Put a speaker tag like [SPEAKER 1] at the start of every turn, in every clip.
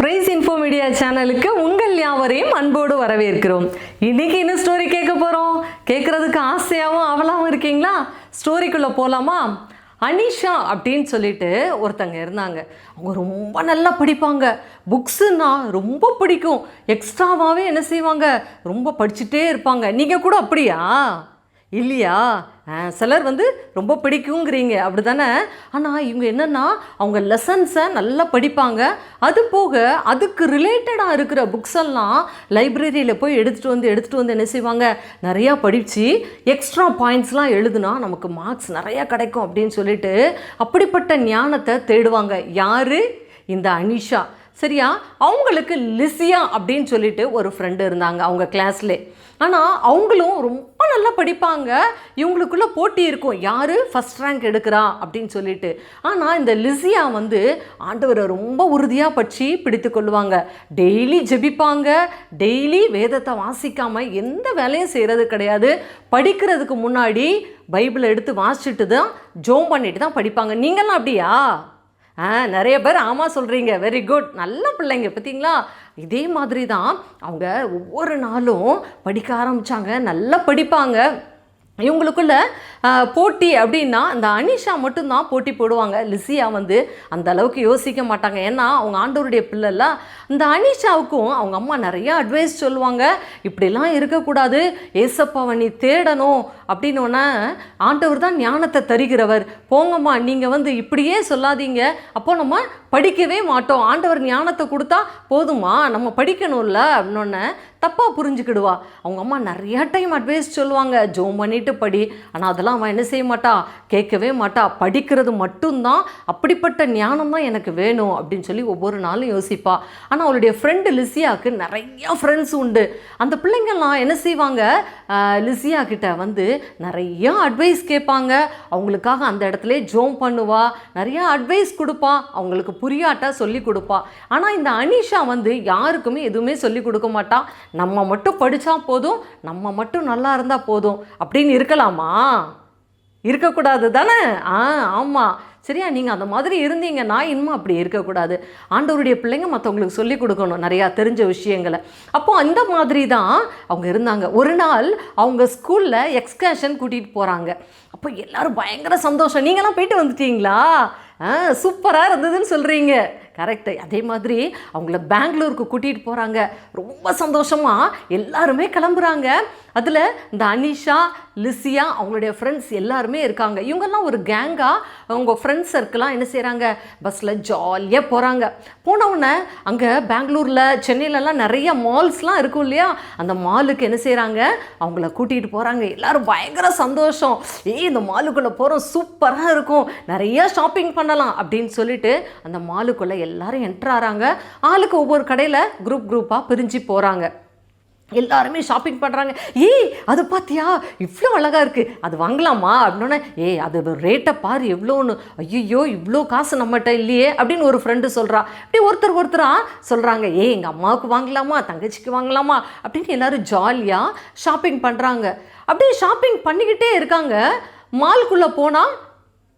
[SPEAKER 1] Price info media சேனலுக்கு உங்கள் யாவரையும் அன்போடு வரவேற்கிறோம். இன்னைக்கு என்ன ஸ்டோரி கேட்க போகிறோம்? கேட்குறதுக்கு ஆசையாகவும் அவலாகவும் இருக்கீங்களா? ஸ்டோரிக்குள்ளே போகலாமா? அனிஷா அப்படின்னு சொல்லிட்டு ஒருத்தங்க இருந்தாங்க. அவங்க ரொம்ப நல்லா படிப்பாங்க. புக்ஸுன்னா ரொம்ப பிடிக்கும். எக்ஸ்ட்ராவாகவே என்ன செய்வாங்க, ரொம்ப படிச்சுட்டே இருப்பாங்க. நீங்கள் கூட அப்படியா இல்லையா? சிலர் ரொம்ப பிடிக்குங்கிறீங்க அப்படி தானே. ஆனால் இவங்க என்னென்னா அவங்க லெசன்ஸை நல்லா படிப்பாங்க. அது போக அதுக்கு ரிலேட்டடாக இருக்கிற புக்ஸ் எல்லாம் லைப்ரரியில் போய் எடுத்துகிட்டு வந்து என்ன செய்வாங்க, நிறையா படித்து எக்ஸ்ட்ரா பாயிண்ட்ஸ்லாம் எழுதுனா நமக்கு மார்க்ஸ் நிறையா கிடைக்கும் அப்படின்னு சொல்லிட்டு அப்படிப்பட்ட ஞானத்தை தேடுவாங்க. யார்? இந்த அனிஷா. சரியா? அவங்களுக்கு லிசியா அப்படின்னு சொல்லிட்டு ஒரு ஃப்ரெண்டு இருந்தாங்க அவங்க கிளாஸ்லே. ஆனால் அவங்களும் ரொம்ப நல்லா படிப்பாங்க. இவங்களுக்குள்ள போட்டி இருக்கும், யார் ஃபஸ்ட் ரேங்க் எடுக்கிறா அப்படின்னு சொல்லிட்டு. ஆனால் இந்த லிசியா ஆண்டவரை ரொம்ப உறுதியாக பற்றி பிடித்து கொள்வாங்க. டெய்லி ஜெபிப்பாங்க. டெய்லி வேதத்தை வாசிக்காமல் எந்த வேலையும் செய்கிறது கிடையாது. படிக்கிறதுக்கு முன்னாடி பைபிளை எடுத்து வாசிச்சுட்டு தான் ஜோம் பண்ணிட்டு தான் படிப்பாங்க. நீங்களாம் அப்படியா? நிறைய பேர் ஆமாம் சொல்கிறீங்க. வெரி குட், நல்ல பிள்ளைங்க. பார்த்தீங்களா? இதே மாதிரி தான் அவங்க ஒவ்வொரு நாளும் படிக்க ஆரம்பித்தாங்க. நல்லா படிப்பாங்க. இவங்களுக்குள்ள போட்டி அப்படின்னா இந்த அனிஷா மட்டும்தான் போட்டி போடுவாங்க. லிசியா அந்த அளவுக்கு யோசிக்க மாட்டாங்க. ஏன்னா அவங்க ஆண்டவருடைய பிள்ளைல. இந்த அனிஷாவுக்கும் அவங்க அம்மா நிறைய அட்வைஸ் சொல்லுவாங்க. இப்படிலாம் இருக்கக்கூடாது, ஏசப்பாவை நீ தேடணும் அப்படின்னோடனே ஆண்டவர் தான் ஞானத்தை தருகிறவர். போங்கம்மா, நீங்கள் இப்படியே சொல்லாதீங்க, அப்போ நம்ம படிக்கவே மாட்டோம். ஆண்டவர் ஞானத்தை கொடுத்தா போதுமா, நம்ம படிக்கணும்ல அப்படின்னோடனே தப்பாக புரிஞ்சுக்கிடுவா. அவங்க அம்மா நிறையா டைம் அட்வைஸ் சொல்லுவாங்க, ஜோம் பண்ணிட்டு படி. ஆனால் அதெல்லாம் அவன் என்ன செய்ய மாட்டா, கேட்கவே மாட்டா. படிக்கிறது மட்டும்தான், அப்படிப்பட்ட ஞானம் தான் எனக்கு வேணும் அப்படின்னு சொல்லி ஒவ்வொரு நாளும் யோசிப்பா. ஆனால் அவளுடைய ஃப்ரெண்டு லிசியாவுக்கு நிறையா ஃப்ரெண்ட்ஸ் உண்டு. அந்த பிள்ளைங்கள்லாம் என்ன செய்வாங்க, லிசியா கிட்ட நிறையா அட்வைஸ் கேட்பாங்க. அவங்களுக்காக அந்த இடத்துல ஜோம் பண்ணுவா, நிறையா அட்வைஸ் கொடுப்பா, அவங்களுக்கு புரியாட்டா சொல்லி கொடுப்பா. ஆனால் இந்த அனிஷா யாருக்குமே எதுவுமே சொல்லி கொடுக்க மாட்டா. நம்ம மட்டும் படித்தா போதும், நம்ம மட்டும் நல்லா இருந்தால் போதும் அப்படின்னு இருக்கலாமா? இருக்கக்கூடாது தானே? ஆமாம். சரியா? நீங்கள் அந்த மாதிரி இருந்தீங்கன்னா இன்னும் அப்படி இருக்கக்கூடாது. ஆண்டவருடைய பிள்ளைங்க மற்றவங்களுக்கு சொல்லிக் கொடுக்கணும் நிறையா தெரிஞ்ச விஷயங்களை. அப்போது அந்த மாதிரி தான் அவங்க இருந்தாங்க. ஒரு நாள் அவங்க ஸ்கூலில் எக்ஸ்கர்ஷன் கூட்டிகிட்டு போகிறாங்க. அப்போ எல்லோரும் பயங்கர சந்தோஷம். நீங்களாம் போயிட்டு வந்துட்டீங்களா? சூப்பராக இருந்ததுன்னு சொல்கிறீங்க. கரெக்டு. அதே மாதிரி அவங்கள பெங்களூருக்கு கூட்டிகிட்டு போகிறாங்க. ரொம்ப சந்தோஷமாக எல்லாருமே கிளம்புறாங்க. அதில் இந்த அனிஷா, லிசியா, அவங்களுடைய ஃப்ரெண்ட்ஸ் எல்லாருமே இருக்காங்க. இவங்கெல்லாம் ஒரு கேங்காக அவங்க ஃப்ரெண்ட்ஸ் சர்க்கிளாக என்ன செய்கிறாங்க, பஸ்ஸில் ஜாலியாக போகிறாங்க. போனவுடனே அங்கே பெங்களூரில், சென்னையிலலாம் நிறைய மால்ஸ்லாம் இருக்கும் இல்லையா, அந்த மாலுக்கு என்ன செய்கிறாங்க, அவங்கள கூட்டிகிட்டு போகிறாங்க. எல்லோரும் பயங்கர சந்தோஷம். இந்த மாலுக்குள்ளே போகிறோம், சூப்பராக இருக்கும், நிறையா ஷாப்பிங் பண்ணலாம் அப்படின்னு சொல்லிட்டு அந்த மாலுக்குள்ளே எல்லாரும் என்ட்ரு ஆகிறாங்க. ஆளுக்கு ஒவ்வொரு கடையில் குரூப்பாக பிரிஞ்சு போகிறாங்க. எல்லாருமே ஷாப்பிங் பண்ணுறாங்க. அது பார்த்தியா, இவ்வளோ அழகாக இருக்குது, அது வாங்கலாமா அப்படின்னோடனே, அது ரேட்டை பாரு எவ்வளோன்னு. ஐயோ, இவ்வளோ காசு நம்மகிட்ட இல்லையே அப்படின்னு ஒரு ஃப்ரெண்டு சொல்கிறா. அப்படி ஒருத்தராக சொல்கிறாங்க, எங்கள் அம்மாவுக்கு வாங்கலாமா, தங்கச்சிக்கு வாங்கலாமா அப்படின்னு எல்லோரும் ஜாலியாக ஷாப்பிங் பண்ணுறாங்க. அப்படியே ஷாப்பிங் பண்ணிக்கிட்டே இருக்காங்க. மால்குள்ளே போனால்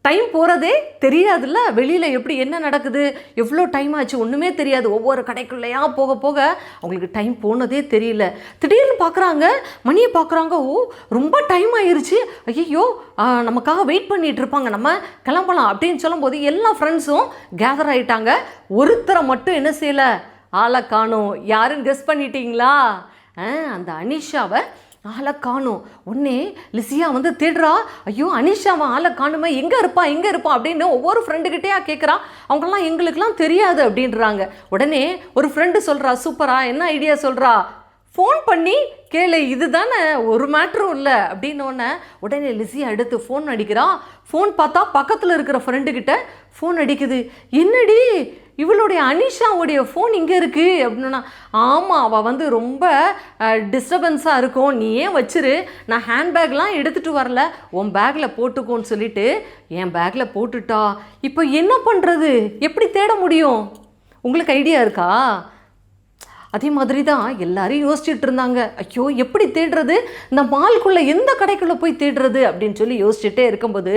[SPEAKER 1] டைம் போகிறதே தெரியாதுல்ல. வெளியில் எப்படி என்ன நடக்குது, எவ்வளோ டைம் ஆச்சு ஒன்றுமே தெரியாது. ஒவ்வொரு கடைக்குள்ளையா போக போக அவங்களுக்கு டைம் போனதே தெரியல. திடீர்னு பார்க்குறாங்க, மணியை பார்க்குறாங்க. ரொம்ப டைம் ஆயிடுச்சு. ஐயோ, நமக்காக வெயிட் பண்ணிகிட்டு இருப்பாங்க, நம்ம கிளம்பலாம் அப்படின்னு சொல்லும்போது எல்லா ஃப்ரெண்ட்ஸும் கேதர் ஆகிட்டாங்க. ஒருத்தரை மட்டும் என்ன செய்யலை, ஆளை காணோம். யாருன்னு கெஸ் பண்ணிட்டீங்களா? அந்த அனிஷாவை ஆளை காணும். உடனே லிசியா தேடுறா. ஐயோ, அனிஷாவை ஆளை காணுமே, எங்கே இருப்பா அப்படின்னு ஒவ்வொரு ஃப்ரெண்டுக்கிட்டேயா கேட்குறா. அவங்களாம் எங்களுக்கெல்லாம் தெரியாது அப்படின்றாங்க. உடனே ஒரு ஃப்ரெண்டு சொல்கிறா, சூப்பரா, என்ன ஐடியா சொல்கிறா, ஃபோன் பண்ணி கேளு, இது தானே, ஒரு மேட்ரும் இல்லை அப்படின்னோடனே உடனே லிசியா எடுத்து ஃபோன் அடிக்கிறா. ஃபோன் பார்த்தா பக்கத்தில் இருக்கிற ஃப்ரெண்டுக்கிட்ட ஃபோன் அடிக்குது. என்னடி, இவளுடைய அனிஷாவுடைய ஃபோன் இங்கே இருக்குது அப்படின்னா, ஆமாம், அவள் ரொம்ப டிஸ்டர்பன்ஸாக இருக்கும், நீ ஏன் வச்சிரு, நான் ஹேண்ட்பேக்லாம் எடுத்துகிட்டு வரல, உன் பேக்கில் போட்டுக்கோன்னு சொல்லிவிட்டு என் பேக்கில் போட்டுட்டா. இப்போ என்ன பண்ணுறது, எப்படி தேட முடியும்? உங்களுக்கு ஐடியா இருக்கா? அதே மாதிரி தான் எல்லாரும் யோசிச்சுட்டு இருந்தாங்க. ஐயோ எப்படி தேடுறது, இந்த மால்குள்ளே எந்த கடைக்குள்ளே போய் தேடுறது அப்படின்னு சொல்லி யோசிச்சுட்டே இருக்கும்போது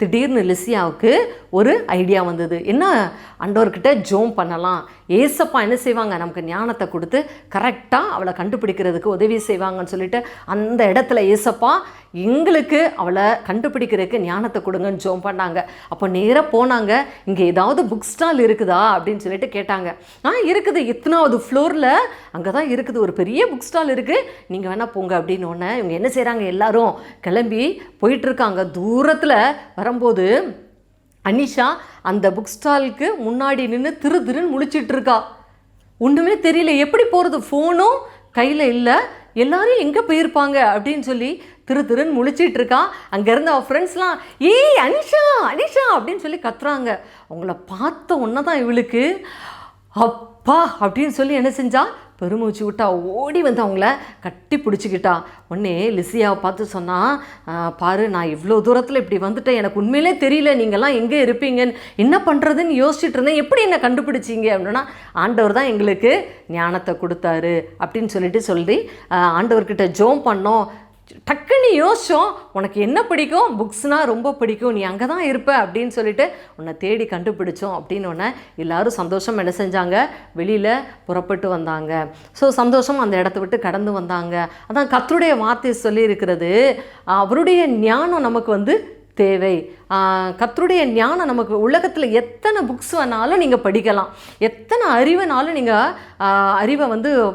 [SPEAKER 1] திடீர்னு லிசியாவுக்கு ஒரு ஐடியா வந்தது. என்ன, ஆண்டவர்கிட்ட ஜோம் பண்ணலாம், ஏசப்பா என்ன செய்வாங்க, நமக்கு ஞானத்தை கொடுத்து கரெக்டாக அவளை கண்டுபிடிக்கிறதுக்கு உதவி செய்வாங்கன்னு சொல்லிட்டு அந்த இடத்துல ஏசப்பா எங்களுக்கு அவளை கண்டுபிடிக்கிறதுக்கு ஞானத்தை கொடுங்கன்னு ஜோம் பண்ணாங்க. அப்போ நேராக போனாங்க. இங்கே ஏதாவது புக் ஸ்டால் இருக்குதா அப்படின்னு சொல்லிட்டு கேட்டாங்க. இருக்குது, எத்தனாவது ஃப்ளோரில் அங்கே தான் இருக்குது, ஒரு பெரிய புக் ஸ்டால் இருக்குது, நீங்கள் வேணால் போங்க அப்படின்னு. ஒன்று இவங்க என்ன செய்கிறாங்க, எல்லாரும் கிளம்பி போயிட்டுருக்காங்க. தூரத்தில் வரும்போது அனிஷா அந்த புக் ஸ்டாலுக்கு முன்னாடி நின்று திருன்னு முழிச்சிட்டு இருக்கா. ஒன்றுமே தெரியல, எப்படி போகிறது, ஃபோனும் கையில் இல்லை, எல்லாரும் எங்கே போயிருப்பாங்க அப்படின்னு சொல்லி திருன்னு முழிச்சிட்டு இருக்கா. அங்கேருந்து அவள் ஃப்ரெண்ட்ஸ்லாம் ஏய் அனிஷா அனிஷா அப்படின்னு சொல்லி கத்துறாங்க. அவங்கள பார்த்த ஒன்று தான் இவளுக்கு அப்பா அப்படின்னு சொல்லி என்ன செஞ்சா, பெருமூச்சு விட்டா, ஓடி வந்து அவங்கள கட்டி பிடிச்சிக்கிட்டா. உடனே லிசியாவை பார்த்து சொன்னால், பாரு நான் இவ்வளோ தூரத்தில் இப்படி வந்துட்டேன், எனக்கு உண்மையிலே தெரியல நீங்கள்லாம் எங்கே இருப்பீங்கன்னு, என்ன பண்ணுறதுன்னு யோசிச்சுட்டு இருந்தேன், எப்படி என்ன கண்டுபிடிச்சிங்க அப்படின்னா, ஆண்டவர் தான் எங்களுக்கு ஞானத்தை கொடுத்தாரு அப்படின்னு சொல்லி ஆண்டவர்கிட்ட ஜோம் பண்ணோம். டக்குன்னு யோசிச்சோம், உனக்கு என்ன பிடிக்கும், புக்ஸ்னால் ரொம்ப பிடிக்கும், நீ அங்கே தான் இருப்ப அப்படின்னு சொல்லிட்டு உன்னை தேடி கண்டுபிடிச்சோம் அப்படின்னு ஒன்று எல்லாரும் சந்தோஷம் என்ன செஞ்சாங்க, வெளியில் புறப்பட்டு வந்தாங்க. ஸோ சந்தோஷம் அந்த இடத்த விட்டு கடந்து வந்தாங்க. அதான் கர்த்தருடைய வார்த்தை சொல்லி இருக்கிறது, அவருடைய ஞானம் நமக்கு தேவை. கர்த்தருடைய ஞானம் நமக்கு உலகத்தில் எத்தனை புக்ஸ் வேணாலும் நீங்கள் படிக்கலாம், எத்தனை அறிவுனாலும் நீங்கள் அறிவை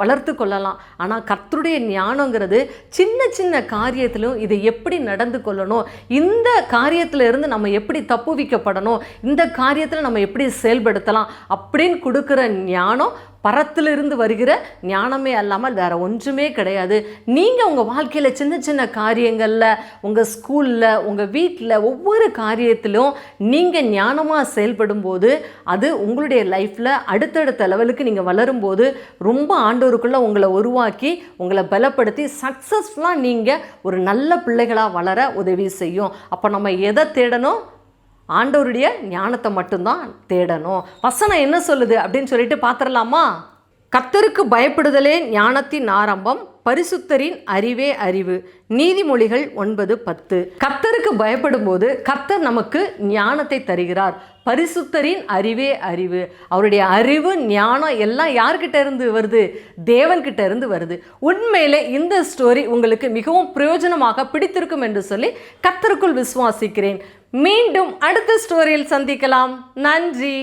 [SPEAKER 1] வளர்த்து கொள்ளலாம். ஆனால் கர்த்தருடைய ஞானங்கிறது சின்ன சின்ன காரியத்திலும் இதை எப்படி நடந்து கொள்ளணும், இந்த காரியத்தில் இருந்து நம்ம எப்படி தப்புவிக்கப்படணும், இந்த காரியத்தில் நம்ம எப்படி செயல்படுத்தலாம் அப்படின்னு கொடுக்குற ஞானம் பரத்திலிருந்து வருகிற ஞானமே அல்லாமல் வேறு ஒன்றுமே கிடையாது. நீங்கள் உங்கள் வாழ்க்கையில் சின்ன சின்ன காரியங்களில், உங்கள் ஸ்கூலில், உங்கள் வீட்டில், ஒவ்வொரு காரியத்திலும் நீங்கள் ஞானமாக செயல்படும் போது அது உங்களுடைய லைஃப்பில் அடுத்தடுத்த லெவலுக்கு நீங்கள் வளரும்போது ரொம்ப ஆண்டவருக்குள்ளே உங்களை உருவாக்கி உங்களை பலப்படுத்தி சக்ஸஸ்ஃபுல்லாக நீங்கள் ஒரு நல்ல பிள்ளைகளாக வளர உதவி செய்யும். அப்போ நம்ம எதை தேடணும், ஆண்டவருடைய ஞானத்தை மட்டும்தான் தேடணும். வசனம் என்ன சொல்லுது அப்படின்னு சொல்லிட்டு பார்த்துடலாமா? கர்த்தருக்கு பயப்படுதலே ஞானத்தின் ஆரம்பம், பரிசுத்தரின் அறிவே அறிவு. நீதிமொழிகள் 9:10. கர்த்தருக்கு பயப்படும் போது கர்த்தர் நமக்கு ஞானத்தை தருகிறார். பரிசுத்தரின் அறிவே அறிவு. அவருடைய அறிவு ஞானம் எல்லாம் யார்கிட்ட இருந்து வருது, தேவன்கிட்ட இருந்து வருது. உண்மையிலே இந்த ஸ்டோரி உங்களுக்கு மிகவும் பிரயோஜனமாக பிடித்திருக்கும் என்று சொல்லி கர்த்தருக்குள் விசுவாசிக்கிறேன். மீண்டும் அடுத்த ஸ்டோரியில் சந்திக்கலாம். நன்றி.